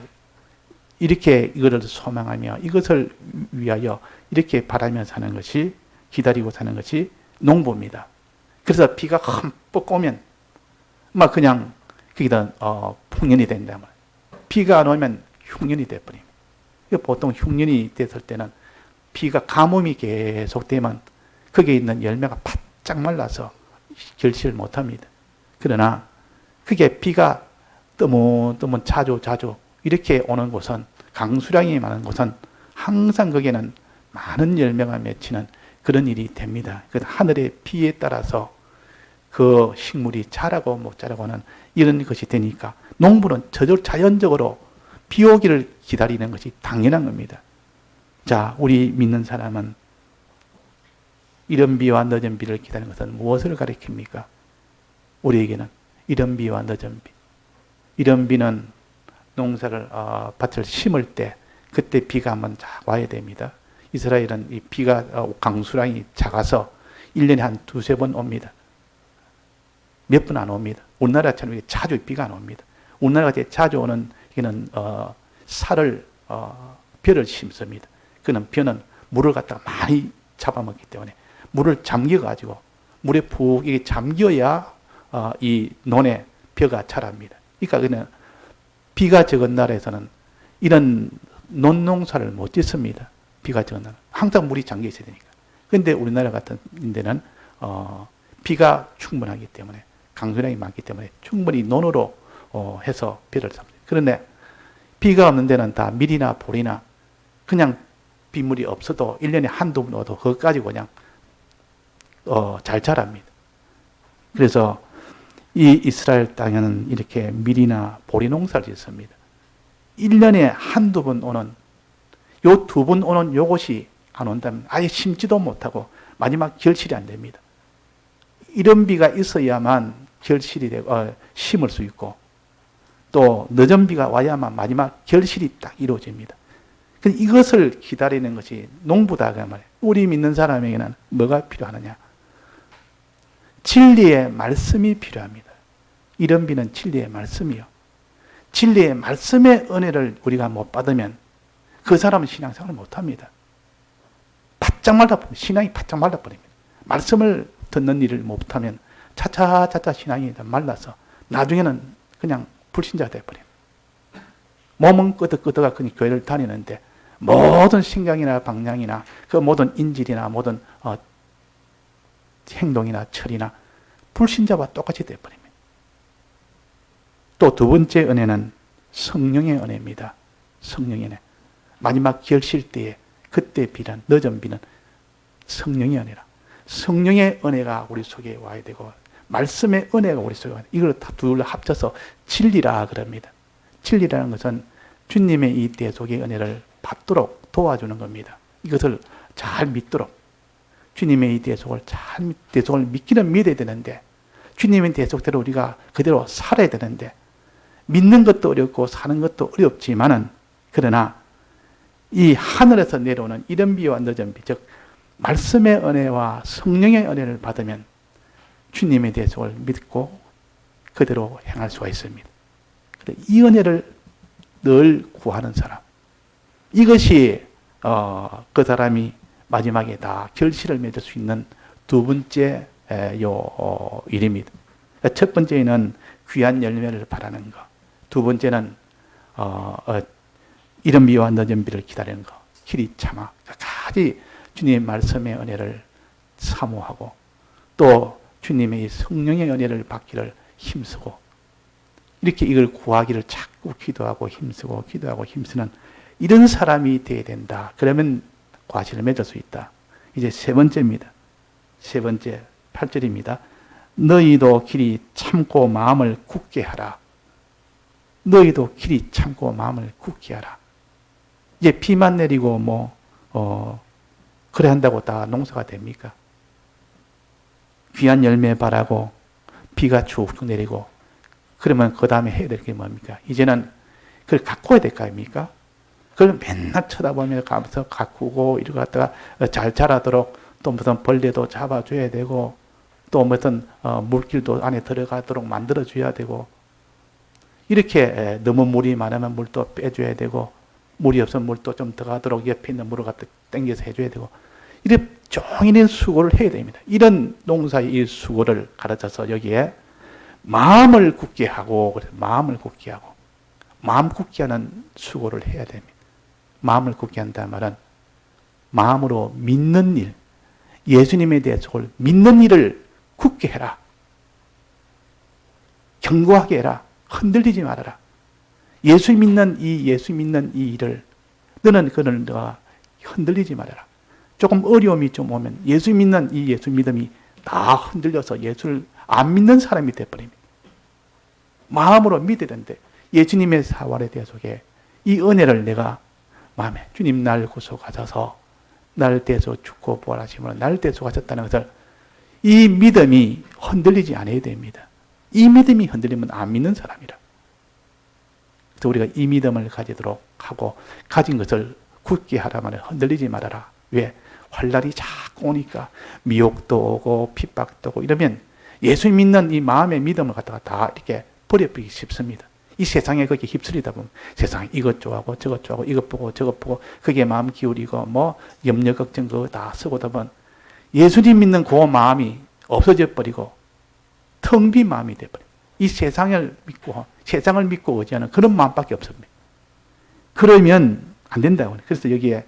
이렇게 이거를 소망하며 이것을 위하여 이렇게 바라며 사는 것이, 기다리고 사는 것이 농부입니다. 그래서 비가 흠뻑 오면 막 그냥 거기다 풍년이 된다 말이에요. 비가 안 오면 흉년이 돼버립니다. 보통 흉년이 됐을 때는 비가 가뭄이 계속되면 거기에 있는 열매가 바짝 말라서 결실을 못합니다. 그러나 그게 비가 뜨문뜨문 자주 이렇게 오는 곳은, 강수량이 많은 곳은 항상 거기에는 많은 열매가 맺히는 그런 일이 됩니다. 하늘의 비에 따라서 그 식물이 자라고 못 자라고 하는 이런 것이 되니까 농부는 자연적으로 비 오기를 기다리는 것이 당연한 겁니다. 자, 우리 믿는 사람은 이른 비와 늦은 비를 기다리는 것은 무엇을 가리킵니까? 우리에게는 이른 비와 늦은 비. 이른 비는 농사를 밭을 심을 때 그때 비가 한번 쫙 와야 됩니다. 이스라엘은 이 비가 강수량이 작아서 1년에 한 두세 번 옵니다. 몇 번 안 옵니다. 우리나라처럼 자주 비가 안 옵니다. 우리나라가 자주 오는 이는 벼를 심습니다. 그는 벼는 물을 갖다가 많이 잡아먹기 때문에 물을 잠겨가지고 물에 푹 이게 잠겨야 이 논에 벼가 자랍니다. 그러니까 그는 비가 적은 나라에서는 이런 논농사를 못 짓습니다. 비가 적은 나라. 항상 물이 잠겨 있어야 되니까. 그런데 우리나라 같은 데는 비가 충분하기 때문에, 강수량이 많기 때문에 충분히 논으로 해서 벼를 삽니다. 그런데 비가 없는 데는 다 밀이나 보리나 그냥 빗물이 없어도 1년에 한두 번 오도 그것 가지고 그냥 잘 자랍니다. 그래서 이 이스라엘 땅에는 이렇게 밀이나 보리 농사를 짓습니다. 1년에 한두 번 오는, 요 두 번 오는 요것이 안 온다면 아예 심지도 못하고 마지막 결실이 안 됩니다. 이런 비가 있어야만 결실이 되고 심을 수 있고, 또 늦은 비가 와야만 마지막 결실이 딱 이루어집니다. 이것을 기다리는 것이 농부다 그 말이에요. 우리 믿는 사람에게는 뭐가 필요하느냐? 진리의 말씀이 필요합니다. 이런 비는 진리의 말씀이요. 진리의 말씀의 은혜를 우리가 못 받으면 그 사람은 신앙생활을 못합니다. 바짝 말라버립니다. 신앙이 바짝 말라버립니다. 말씀을 듣는 일을 못하면 차차 신앙이 말라서 나중에는 그냥 불신자가 되어버립니다. 몸은 끄덕끄덕하고 그냥 교회를 다니는데 모든 생각이나 방향이나 그 모든 인질이나 모든 행동이나 철이나 불신자와 똑같이 되어버립니다. 또 두 번째 은혜는 성령의 은혜입니다. 성령의 은혜. 마지막 결실 때에 그때 비는 늦은 비는 성령의 은혜라. 성령의 은혜가 우리 속에 와야 되고 말씀의 은혜가 우리 속에 와야 되고 이걸 둘 합쳐서 진리라 그럽니다. 진리라는 것은 주님의 이 대속의 은혜를 받도록 도와주는 겁니다. 이것을 잘 믿도록 주님의 이 대속을 믿기는 믿어야 되는데 주님의 대속대로 우리가 그대로 살아야 되는데 믿는 것도 어렵고 사는 것도 어렵지만은 그러나 이 하늘에서 내려오는 이른 비와 늦은 비, 즉 말씀의 은혜와 성령의 은혜를 받으면 주님의 대속을 믿고 그대로 행할 수가 있습니다. 이 은혜를 늘 구하는 사람, 이것이 그 사람이 마지막에 다 결실을 맺을 수 있는 두 번째 일입니다. 첫 번째는 귀한 열매를 바라는 것, 두 번째는 이른 비와 늦은 비를 기다리는 것, 길이 참아 끝까지 주님의 말씀의 은혜를 사모하고 또 주님의 성령의 은혜를 받기를 힘쓰고 이렇게 이걸 구하기를 자꾸 기도하고 힘쓰고 기도하고 힘쓰는 이런 사람이 되어야 된다. 그러면 과실을 맺을 수 있다. 이제 세 번째입니다. 세 번째 8절입니다. 너희도 길이 참고 마음을 굳게 하라. 너희도 길이 참고 마음을 굳게 하라. 이제 비만 내리고 그래 한다고 다 농사가 됩니까? 귀한 열매 바라고 비가 쭉쭉 내리고 그러면 그 다음에 해야 될 게 뭡니까? 이제는 그걸 가꿔야 될 거 아닙니까? 그걸 맨날 쳐다보며 가면서 가꾸고 이러고 갖다가 잘 자라도록 또 무슨 벌레도 잡아줘야 되고 또 무슨 물길도 안에 들어가도록 만들어줘야 되고 이렇게 너무 물이 많으면 물도 빼줘야 되고 물이 없으면 물도 좀 들어가도록 옆에 있는 물을 갖다 당겨서 해줘야 되고 이렇게 종일의 수고를 해야 됩니다. 이런 농사의 이 수고를 가르쳐서 여기에 마음을 굳게 하고 마음을 굳게 하고 마음 굳게 하는 수고를 해야 됩니다. 마음을 굳게 한다는 말은 마음으로 믿는 일, 예수님에 대해서 믿는 일을 굳게 해라. 견고하게 해라. 흔들리지 말아라. 예수 믿는 이 일을 너는 그를 너가 흔들리지 말아라. 조금 어려움이 좀 오면 예수 믿는 이 예수 믿음이 다 흔들려서 예수를 안 믿는 사람이 되어버립니다. 마음으로 믿어야 되는데 예수님의 사활에 대해서 이 은혜를 내가 마음에 주님 날 구속하셔서 날 대해서 죽고 부활하심으로 날 대속하셨다는 것을 이 믿음이 흔들리지 않아야 됩니다. 이 믿음이 흔들리면 안 믿는 사람이라. 그래서 우리가 이 믿음을 가지도록 하고 가진 것을 굳게 하라면 흔들리지 말아라. 왜? 환난이 자꾸 오니까 미혹도 오고 핍박도 오고 이러면 예수 믿는 이 마음의 믿음을 갖다가 다 이렇게 버려버리기 쉽습니다. 이 세상에 거기에 휩쓸리다 보면 세상에 이것 좋아하고 저것 좋아하고 이것 보고 저것 보고 거기에 마음 기울이고 염려 걱정 그거 다 쓰고 보면 예수님 믿는 그 마음이 없어져 버리고 텅 빈 마음이 돼버려요. 이 세상을 믿고 의지하는 그런 마음밖에 없습니다. 그러면 안 된다고. 그래서 여기에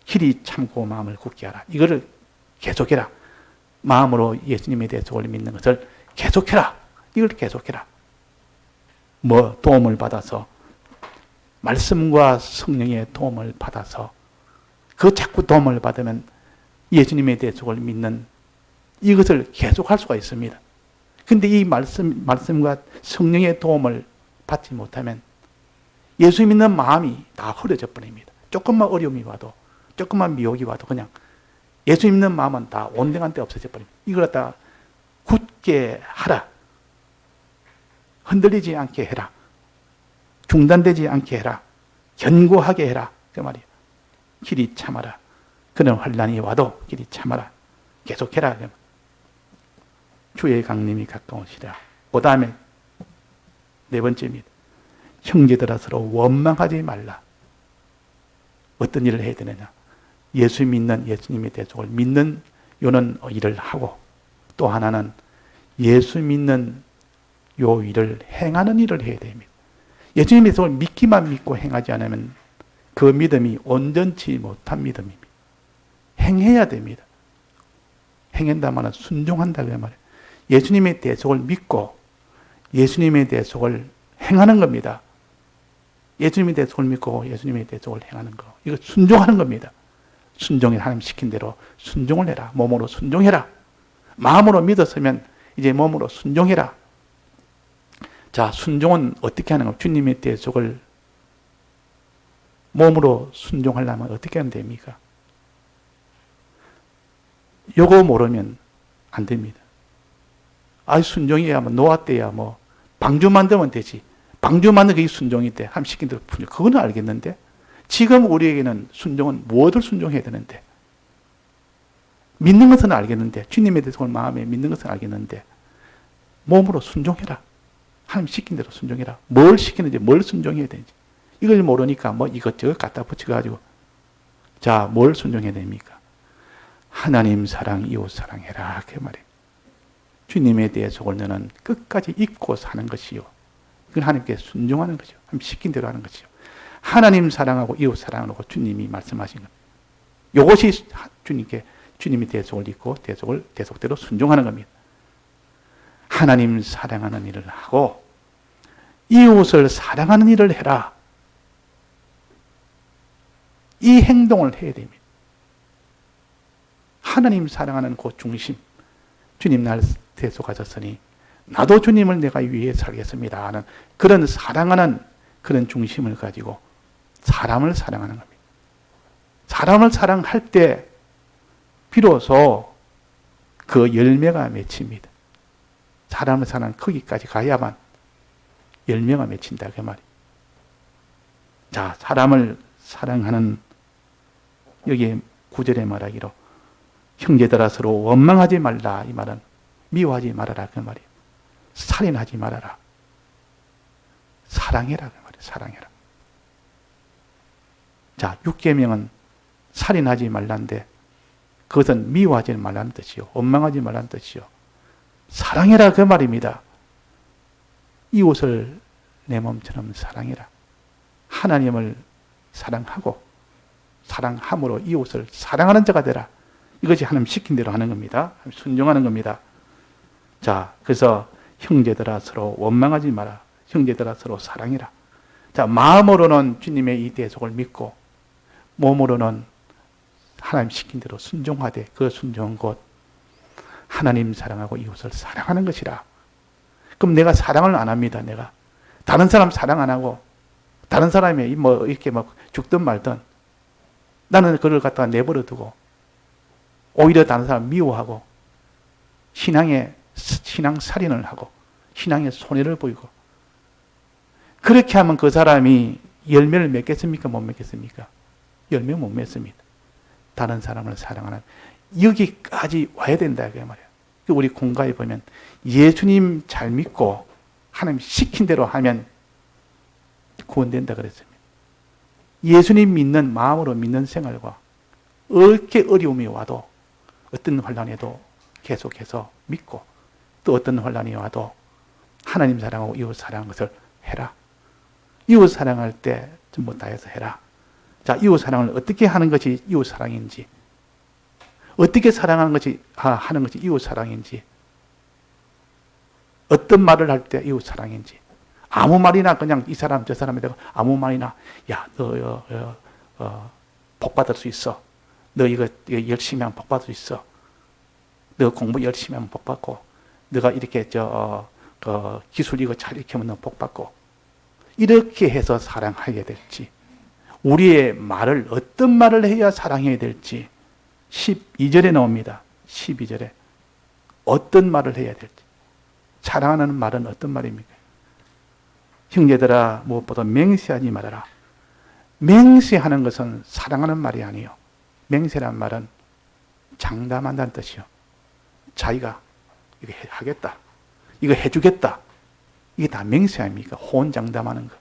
길이 참고 마음을 굳게 하라. 이거를 계속해라. 마음으로 예수님에 대해서 믿는 것을 계속해라. 이걸 계속해라. 도움을 받아서 말씀과 성령의 도움을 받아서 그 자꾸 도움을 받으면 예수님에 대해서 믿는 이것을 계속할 수가 있습니다. 근데 이 말씀과 성령의 도움을 받지 못하면 예수 믿는 마음이 다 흐려져 버립니다. 조금만 어려움이 와도 조금만 미혹이 와도 그냥 예수 믿는 마음은 다 온데간 데 없어져 버립니다. 이걸 갖다가 굳게 하라. 흔들리지 않게 해라. 중단되지 않게 해라. 견고하게 해라. 그 말이에요. 길이 참아라. 그런 환난이 와도 길이 참아라. 계속해라. 주의 강림이 가까우시라. 그 다음에 네 번째입니다. 형제들아 서로 원망하지 말라. 어떤 일을 해야 되느냐. 예수 믿는 예수님의 대속을 믿는 요는 일을 하고 또 하나는 예수 믿는 요 일을 행하는 일을 해야 됩니다. 예수님의 대속을 믿기만 믿고 행하지 않으면 그 믿음이 온전치 못한 믿음입니다. 행해야 됩니다. 행한다 말은 순종한다 그 말이에요. 예수님의 대속을 믿고 예수님의 대속을 행하는 겁니다. 예수님의 대속을 믿고 예수님의 대속을 행하는 거. 이거 순종하는 겁니다. 순종해. 하나님 시킨 대로 순종을 해라. 몸으로 순종해라. 마음으로 믿었으면 이제 몸으로 순종해라. 자, 순종은 어떻게 하는 거? 주님의 대속을 몸으로 순종하려면 어떻게 하면 됩니까? 요거 모르면 안 됩니다. 순종해야 노아때야 방주 만들면 되지. 방주 만든 게 순종이 돼. 함 시킨 대로 풀려. 그거는 알겠는데 지금 우리에게는 순종은 무엇을 순종해야 되는데 믿는 것은 알겠는데 주님에 대해서 마음에 믿는 것은 알겠는데 몸으로 순종해라. 하나님 시킨 대로 순종해라. 뭘 시키는지 뭘 순종해야 되는지 이걸 모르니까 이것저것 갖다 붙여가지고 자, 뭘 순종해야 됩니까? 하나님 사랑, 이웃 사랑해라. 그 말이에요. 주님에 대해서 너는 끝까지 잊고 사는 것이요. 그건 하나님께 순종하는 거죠. 하나님 시킨 대로 하는 것이요. 하나님 사랑하고 이웃 사랑하고 주님이 말씀하신 것. 이것이 주님이 대속을 잊고 대속대로 순종하는 겁니다. 하나님 사랑하는 일을 하고 이웃을 사랑하는 일을 해라. 이 행동을 해야 됩니다. 하나님 사랑하는 그 중심. 주님 날 대속하셨으니 나도 주님을 내가 위해 살겠습니다 하는 그런 사랑하는 그런 중심을 가지고 사람을 사랑하는 겁니다. 사람을 사랑할 때 비로소 그 열매가 맺힙니다. 사람을 사랑하는 거기까지 가야만 열매가 맺힌다 그 말이에요. 자, 사람을 사랑하는 여기에 9절에 말하기로 형제들아 서로 원망하지 말라. 이 말은 미워하지 말아라 그 말이에요. 살인하지 말아라. 사랑해라 그 말이에요. 사랑해라. 자, 6계명은 살인하지 말란데 그것은 미워하지 말라는 뜻이요. 원망하지 말라는 뜻이요. 사랑해라 그 말입니다. 이웃을 내 몸처럼 사랑해라. 하나님을 사랑하고 사랑함으로 이웃을 사랑하는 자가 되라. 이것이 하나님 시킨 대로 하는 겁니다. 순종하는 겁니다. 자, 그래서 형제들아 서로 원망하지 마라. 형제들아 서로 사랑해라. 자, 마음으로는 주님의 이 대속을 믿고 몸으로는 하나님 시킨 대로 순종하되 그 순종은 곧 하나님 사랑하고 이웃을 사랑하는 것이라. 그럼 내가 사랑을 안 합니다. 내가 다른 사람 사랑 안 하고 다른 사람이 이렇게 죽든 말든 나는 그를 갖다가 내버려 두고 오히려 다른 사람 미워하고 신앙 살인을 하고 신앙에 손해를 보이고 그렇게 하면 그 사람이 열매를 맺겠습니까? 못 맺겠습니까? 열매 못 맺습니다. 다른 사람을 사랑하는 여기까지 와야 된다 그 말이에요. 우리 공가에 보면 예수님 잘 믿고 하나님 시킨 대로 하면 구원된다 그랬습니다. 예수님 믿는 마음으로 믿는 생활과 어떻게 어려움이 와도 어떤 환난에도 계속해서 믿고 또 어떤 환난이 와도 하나님 사랑하고 이웃 사랑하는 것을 해라. 이웃 사랑할 때 전부 다해서 해라. 자, 이웃 사랑을 어떻게 하는 것이 이웃 사랑인지, 어떻게 사랑하는 것이 하는 것이 이웃 사랑인지, 어떤 말을 할 때 이웃 사랑인지, 아무 말이나 그냥 이 사람 저 사람에 대고 아무 말이나 너 복 받을 수 있어. 너 이거 열심히 하면 복 받을 수 있어. 너 공부 열심히 하면 복 받고, 너가 이렇게 기술 이거 잘 익히면 너 복 받고, 이렇게 해서 사랑하게 될지, 우리의 말을 어떤 말을 해야 사랑해야 될지 12절에 나옵니다. 12절에 어떤 말을 해야 될지. 사랑하는 말은 어떤 말입니까? 형제들아 무엇보다 맹세하지 말아라. 맹세하는 것은 사랑하는 말이 아니에요. 맹세란 말은 장담한다는 뜻이요. 자기가 이거 하겠다, 이거 해주겠다, 이게 다 맹세 아닙니까? 호언장담하는 거.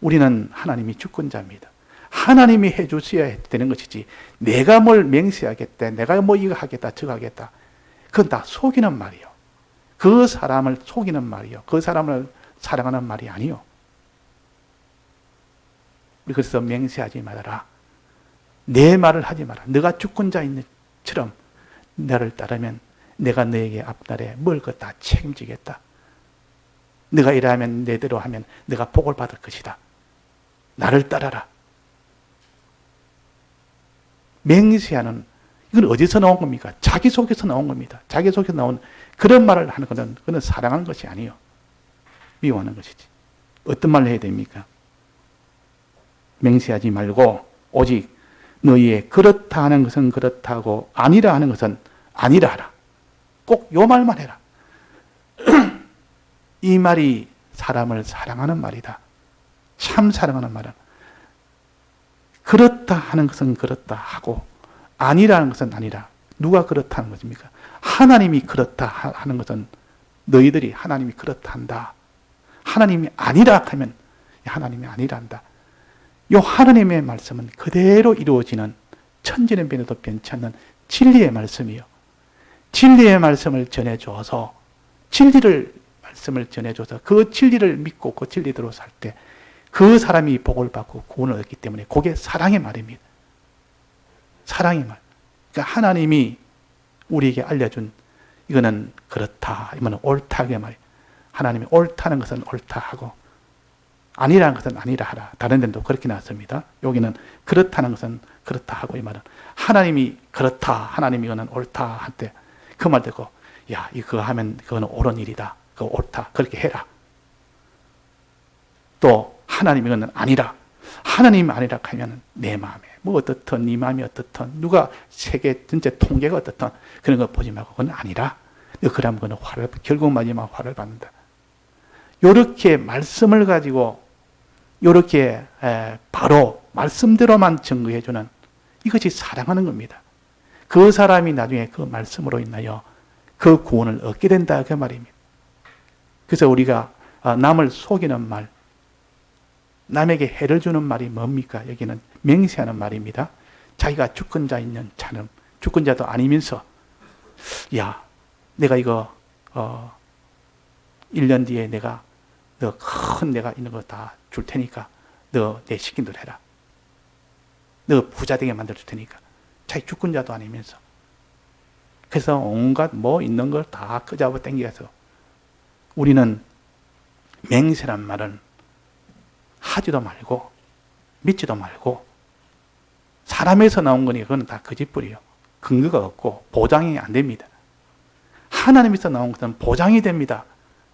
우리는 하나님이 주권자입니다. 하나님이 해주셔야 되는 것이지 내가 뭘 맹세하겠다, 내가 이거 하겠다 저거 하겠다, 그건 다 속이는 말이요. 그 사람을 속이는 말이요. 그 사람을 사랑하는 말이 아니요. 우리 그래서 맹세하지 말아라. 내 말을 하지 마라. 너가 주권 자인처럼 나를 따르면 내가 너에게 앞날에 뭘 것 다 책임지겠다. 네가 이러하면 내대로 하면 네가 복을 받을 것이다. 나를 따라라. 맹세하는, 이건 어디서 나온 겁니까? 자기 속에서 나온 겁니다. 자기 속에서 나온 그런 말을 하는 것은 그건 사랑하는 것이 아니요, 미워하는 것이지. 어떤 말을 해야 됩니까? 맹세하지 말고 오직 너희의 그렇다 하는 것은 그렇다 하고 아니라 하는 것은 아니라 하라. 꼭 요 말만 해라. 이 말이 사람을 사랑하는 말이다. 참 사랑하는 말은 그렇다 하는 것은 그렇다 하고 아니라는 것은 아니라. 누가 그렇다는 것입니까? 하나님이 그렇다 하는 것은 너희들이 하나님이 그렇다 한다. 하나님이 아니라 하면 하나님이 아니라 한다. 이 하나님의 말씀은 그대로 이루어지는 천지는 변해도 변치 않는 진리의 말씀이요. 진리의 말씀을 전해줘서 말씀을 전해줘서 그 진리를 믿고 그 진리대로 살 때 그 사람이 복을 받고 구원을 얻기 때문에 그게 사랑의 말입니다. 사랑의 말. 그러니까 하나님이 우리에게 알려준 이거는 그렇다, 이거는 옳다의 말이에요. 하나님이 옳다는 것은 옳다 하고 아니라는 것은 아니라 하라. 다른 데도 그렇게 나왔습니다. 여기는 그렇다는 것은 그렇다 하고 이 말은 하나님이 그렇다, 하나님이 이거는 옳다 할 때 그 말 듣고 야, 이거 하면 그거는 옳은 일이다. 그거 옳다. 그렇게 해라. 또 하나님이 이거는 아니라. 하나님이 아니라 하면 내 마음에 뭐 어떻든 네 마음이 어떻든 누가 세계 전체 통계가 어떻든 그런 거 보지 말고 그건 아니라. 그러면 그는 결국 마지막 화를 받는다. 요렇게 말씀을 가지고 요렇게 바로 말씀대로만 증거해 주는 이것이 사랑하는 겁니다. 그 사람이 나중에 그 말씀으로 인하여 그 구원을 얻게 된다 그 말입니다. 그래서 우리가 남을 속이는 말, 남에게 해를 주는 말이 뭡니까? 여기는 맹세하는 말입니다. 자기가 주권자 있는 차는 주권자도 아니면서 야, 내가 이거 1년 뒤에 내가 너 큰 내가 있는 거 다 줄 테니까 너 내 시킨 대로 해라. 너 부자 되게 만들 줄 테니까. 자기 주권자도 아니면서. 그래서 온갖 뭐 있는 걸 다 끄잡아 당겨서 우리는 맹세란 말은 하지도 말고 믿지도 말고 사람에서 나온 거니 그건 다 거짓말이에요. 근거가 없고 보장이 안 됩니다. 하나님에서 나온 것은 보장이 됩니다.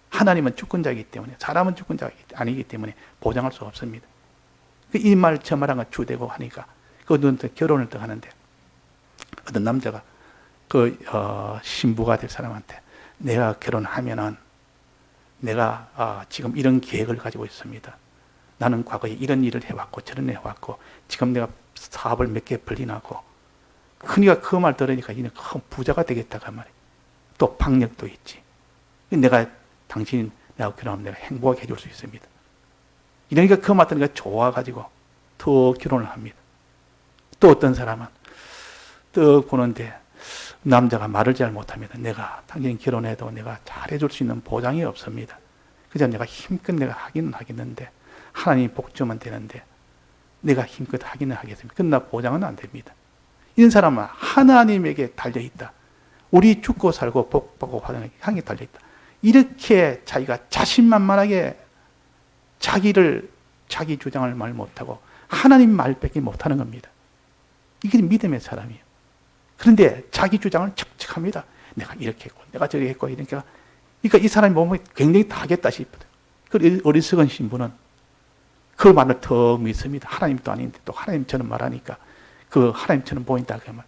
하나님은 주권자이기 때문에, 사람은 주권자가 아니기 때문에 보장할 수 없습니다. 이 말 저 말한 거 주되고 하니까 그분은 결혼을 또 하는데 어떤 남자가 그 신부가 될 사람한테 내가 결혼하면은 내가 지금 이런 계획을 가지고 있습니다. 나는 과거에 이런 일을 해왔고 저런 일 해왔고 지금 내가 사업을 몇 개 벌리나고. 그러니까 그 말 들으니까 이는 큰 부자가 되겠다 그 말이에요. 또 박력도 있지. 내가 당신 나하고 결혼하면 내가 행복하게 해줄 수 있습니다. 이러니까 그 말 들으니까 좋아가지고 더 결혼을 합니다. 또 어떤 사람은 또 보는데 남자가 말을 잘 못합니다. 내가 당신 결혼해도 내가 잘해줄 수 있는 보장이 없습니다. 그래서 내가 힘껏 내가 하기는 하겠는데 하나님이 복 주면 되는데 내가 힘껏 하기는 하겠습니다. 그러나 보장은 안 됩니다. 이런 사람은 하나님에게 달려있다. 우리 죽고 살고 복 받고 향해 달려있다. 이렇게 자기가 자신만만하게 자기 주장을 말 못하고 하나님 말밖에 못하는 겁니다. 이게 믿음의 사람이에요. 그런데 자기 주장을 척척합니다. 내가 이렇게 했고 내가 저렇게 했고 이러니까 이 사람이 보면 굉장히 다 하겠다 싶거든. 그 어리석은 신부는 그 말을 더 믿습니다. 하나님도 아닌데 또 하나님처럼 말하니까 그 하나님처럼 보인다 그 말.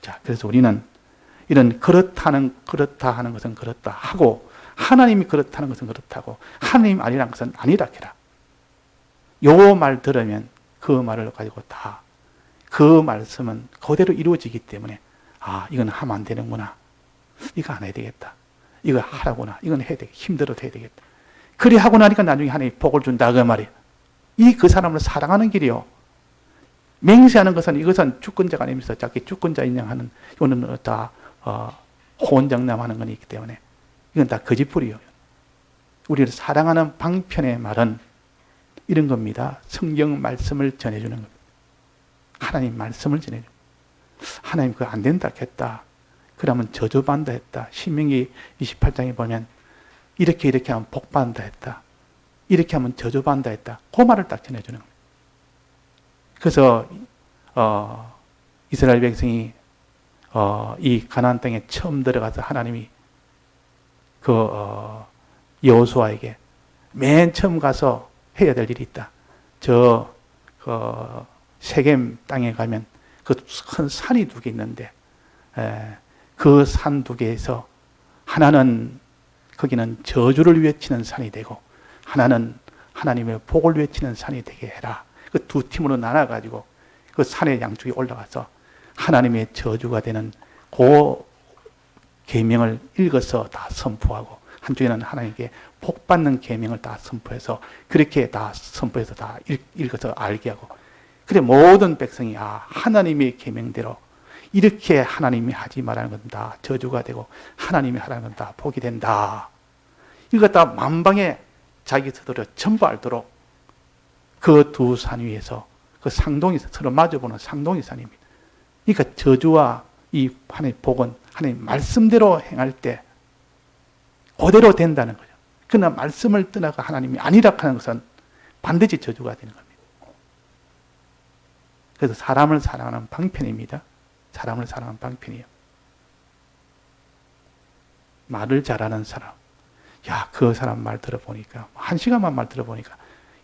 자, 그래서 우리는 이런 그렇다 하는 것은 그렇다 하고 하나님이 그렇다는 것은 그렇다고 하나님 아니라는 것은 아니라 해라. 요 말 들으면 그 말을 가지고 다 그 말씀은 그대로 이루어지기 때문에 이건 하면 안 되는구나. 이거 안 해야 되겠다. 이거 하라구나. 이건 해야 되겠다. 힘들어도 해야 되겠다. 그리 하고 나니까 나중에 하나님이 복을 준다 그 말이에요. 그 사람을 사랑하는 길이요. 맹세하는 것은 이것은 주권자가 아니면서 자기 주권자 인정하는 이거는 다 호언장담하는 것이기 때문에 이건 다 거짓말이에요. 우리를 사랑하는 방편의 말은 이런 겁니다. 성경 말씀을 전해주는 겁니다. 하나님 말씀을 전해주는 겁니다. 하나님 그거 안 된다 했다. 그러면 저주받는다 했다. 신명기 28장에 보면 이렇게 하면 복받는다 했다. 이렇게 하면 저주받는다 했다. 그 말을 딱 전해주는 겁니다. 그래서 이스라엘 백성이 이 가나안 땅에 처음 들어가서 하나님이 여호수아에게 맨 처음 가서 해야 될 일이 있다. 세겜 땅에 가면 그 큰 산이 두 개 있는데 그 산 두 개에서 하나는 거기는 저주를 외치는 산이 되고 하나는 하나님의 복을 외치는 산이 되게 해라. 그 두 팀으로 나눠가지고 그 산의 양쪽에 올라가서 하나님의 저주가 되는 그 계명을 읽어서 다 선포하고 한쪽에는 하나님께 복받는 계명을 다 선포해서 그렇게 다 선포해서 다 읽어서 알게 하고 그래 모든 백성이 하나님의 계명대로 이렇게 하나님이 하지 말라는 건 다 저주가 되고 하나님이 하라는 건 다 복이 된다. 이거 다 만방에 자기 스스로 전부 알도록 그 두 산 위에서 그 상동이 서로 마주보는 상동이 산입니다. 그러니까 저주와 이 하나님의 복은 하나님 말씀대로 행할 때 그대로 된다는 거죠. 그러나 말씀을 떠나가 하나님이 아니라 하는 것은 반드시 저주가 되는 겁니다. 그래서 사람을 사랑하는 방편입니다. 사람을 사랑하는 방편이에요. 말을 잘하는 사람. 그 사람 말 들어보니까 1시간만 말 들어보니까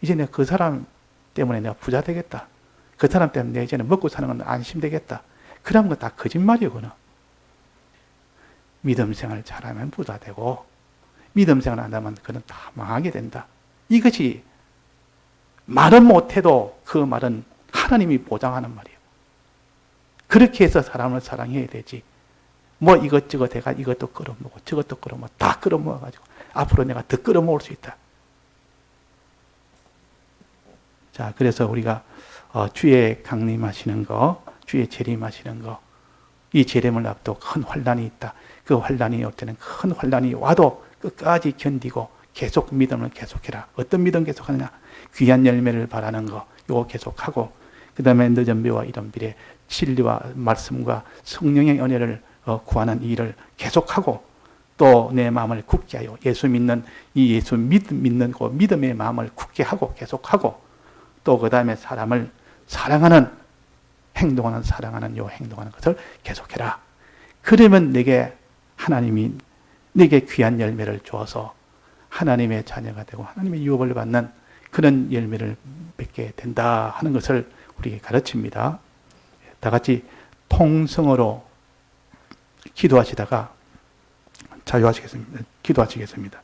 이제 내가 그 사람 때문에 내가 부자 되겠다. 그 사람 때문에 내가 이제는 먹고 사는 건 안심되겠다. 그런 건 다 거짓말이거든. 믿음 생활 잘하면 부자 되고 믿음 생활 안 하면 그는 다 망하게 된다. 이것이 말은 못해도 그 말은 하나님이 보장하는 말이에요. 그렇게 해서 사람을 사랑해야 되지. 뭐 이것저것 해가 이것도 끌어모으고 저것도 끌어모으고 다 끌어모아가지고 앞으로 내가 더 끌어모을 수 있다. 자, 그래서 우리가 주의 강림하시는 거, 주의 재림하시는 거, 이 재림을 앞두고 큰 환란이 있다. 그 환란이 올 때는 큰 환란이 와도 끝까지 견디고 계속 믿음을 계속해라. 어떤 믿음 계속하느냐? 귀한 열매를 바라는 거, 이거 계속하고 그 다음에 늦은 비와 이른 비에 진리와 말씀과 성령의 은혜를 구하는 일을 계속하고 또 내 마음을 굳게 하여 예수 믿는 이 예수 믿는 그 믿음의 마음을 굳게 하고 계속하고 또 그 다음에 사람을 사랑하는 사랑하는 것을 계속해라. 그러면 내게 하나님이 내게 귀한 열매를 주어서 하나님의 자녀가 되고 하나님의 유업을 받는 그런 열매를 맺게 된다 하는 것을 우리에게 가르칩니다. 다 같이 통성으로 기도하시다가 기도하시겠습니다.